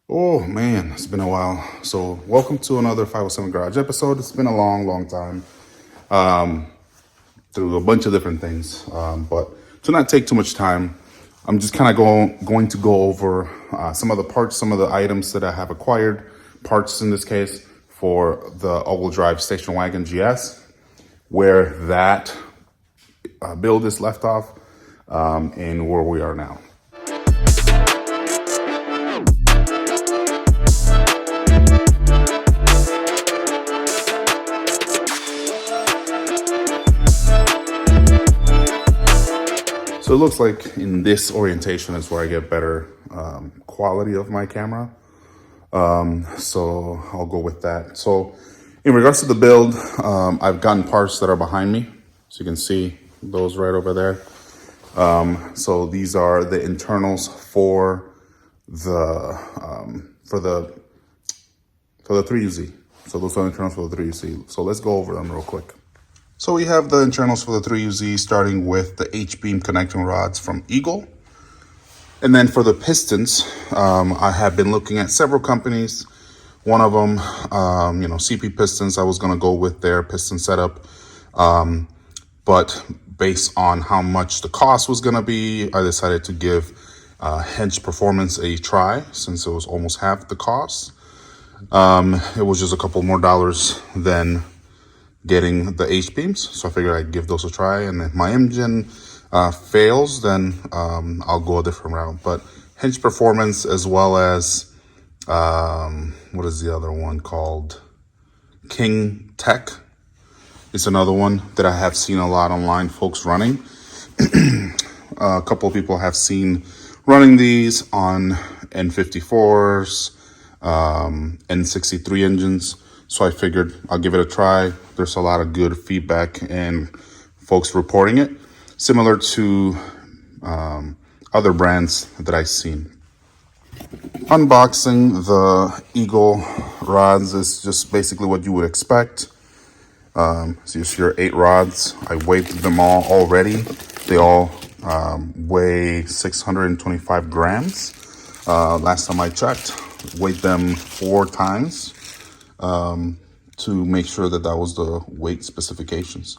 Oh man, it's been a while. So welcome to another 507 Garage episode. It's been a long time through a bunch of different things. But to not take too much time, I'm just kind of going to go over some of the parts, some of the items that I have acquired, parts in this case, for the all-wheel drive station wagon GS, where that build is left off, and where we are now. So it looks like in this orientation is where I get better quality of my camera. So I'll go with that. So in regards to the build, I've gotten parts that are behind me. So you can see those right over there. So these are the internals for the 3UZ. So those are the internals for the 3UZ. So let's go over them real quick. So we have the internals for the 3UZ, starting with the H-beam connecting rods from Eagle. And then for the pistons, I have been looking at several companies. One of them, CP Pistons, I was going to go with their piston setup. But based on how much the cost was going to be, I decided to give Hench Performance a try, since it was almost half the cost. It was just a couple more dollars than getting the H-beams, so I figured I'd give those a try. And if my engine fails, then I'll go a different route. But Hench Performance, as well as what is the other one called? King Tech. It's another one that I have seen a lot online, folks running. A couple of people have seen running these on N54s, N63 engines. So I figured I'll give it a try. There's a lot of good feedback and folks reporting it, similar to other brands that I've seen. Unboxing the Eagle rods is just basically what you would expect. So you see your 8 rods. I weighed them all already. They all weigh 625 grams. Last time I checked, weighed them 4 times. To make sure that was the weight specifications.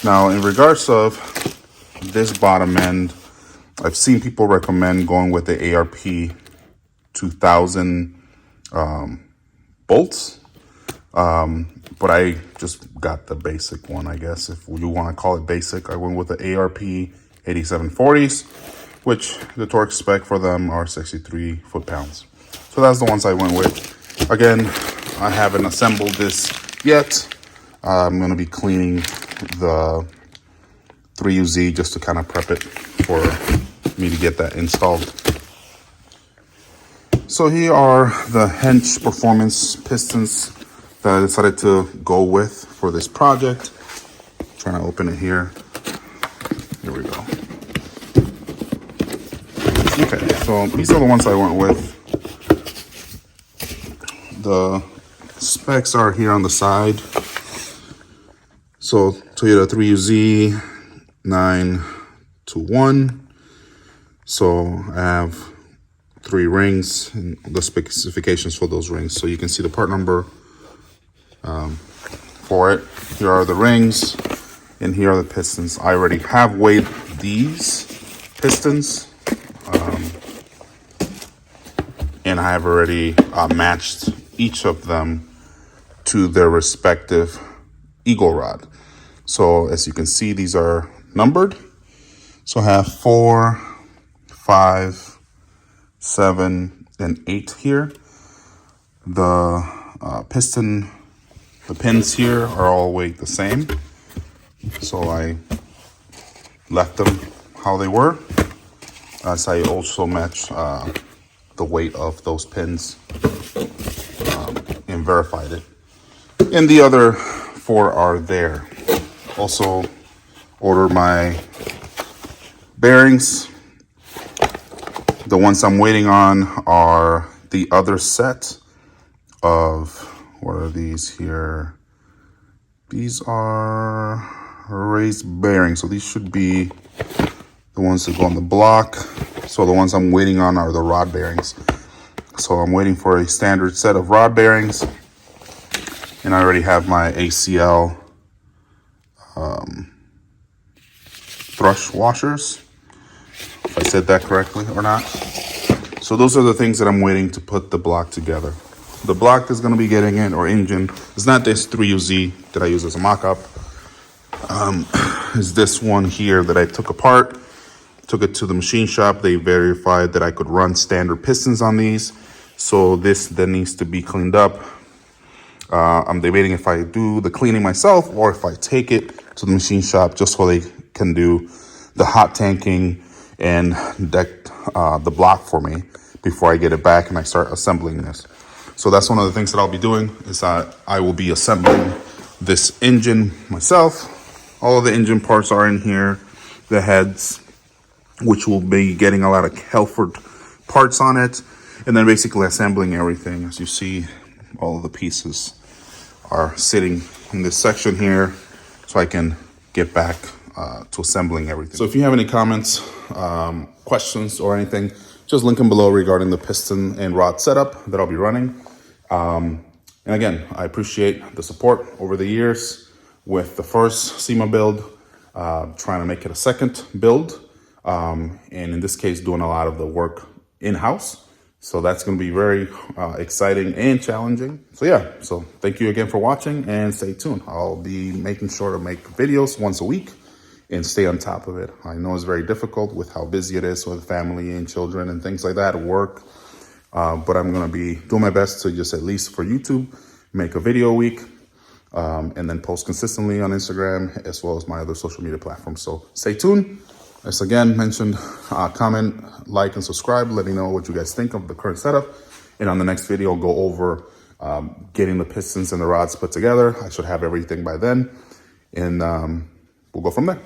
Now, in regards of this bottom end, I've seen people recommend going with the ARP 2000 bolts, but I just got the basic one, I guess, if you want to call it basic. I went with the ARP 8740s, which the torque spec for them are 63 foot-pounds. So that's the ones I went with. Again, I haven't assembled this yet. I'm going to be cleaning the 3UZ just to kind of prep it for me to get that installed. So here are the Hench Performance pistons that I decided to go with for this project. I'm trying to open it here. Here we go. Okay, so these are the ones I went with. The specs are here on the side. So Toyota 3UZ 921. So I have 3 rings and the specifications for those rings. So you can see the part number for it. Here are the rings and here are the pistons. I already have weighed these pistons. And I have already matched each of them to their respective Eagle rod. So as you can see, these are numbered. So I have 4, 5, 7, and 8 here. The pins here are all weighed the same. So I left them how they were, as I also matched the weight of those pins and verified it. And the other 4 are there. Also ordered my bearings. The ones I'm waiting on are the other set of, what are these here? These are raised bearings. So these should be the ones that go on the block. So the ones I'm waiting on are the rod bearings. So I'm waiting for a standard set of rod bearings, and I already have my ACL thrush washers, if I said that correctly or not. So those are the things that I'm waiting to put the block together. The block is going to be getting in, or engine, is not this 3UZ that I use as a mock-up. Is this one here that I took apart, took it to the machine shop. They verified that I could run standard pistons on these. So this then needs to be cleaned up. I'm debating if I do the cleaning myself or if I take it to the machine shop just so they can do the hot tanking and deck the block for me before I get it back and I start assembling this. So that's one of the things that I'll be doing, is I will be assembling this engine myself. All of the engine parts are in here, the heads, which will be getting a lot of Helford parts on it, and then basically assembling everything. As you see, all of the pieces are sitting in this section here, so I can get back to assembling everything. So if you have any comments, questions, or anything, just link them below regarding the piston and rod setup that I'll be running. And again, I appreciate the support over the years with the first SEMA build, trying to make it a second build, and in this case, doing a lot of the work in-house. So that's going to be very exciting and challenging. So yeah, so thank you again for watching, and stay tuned. I'll be making sure to make videos once a week and stay on top of it. I know it's very difficult with how busy it is with family and children and things like that, work. But I'm going to be doing my best to just, at least for YouTube, make a video a week, and then post consistently on Instagram as well as my other social media platforms. So stay tuned. As again mentioned, comment, like, and subscribe. Let me know what you guys think of the current setup. And on the next video, I'll go over getting the pistons and the rods put together. I should have everything by then. And we'll go from there.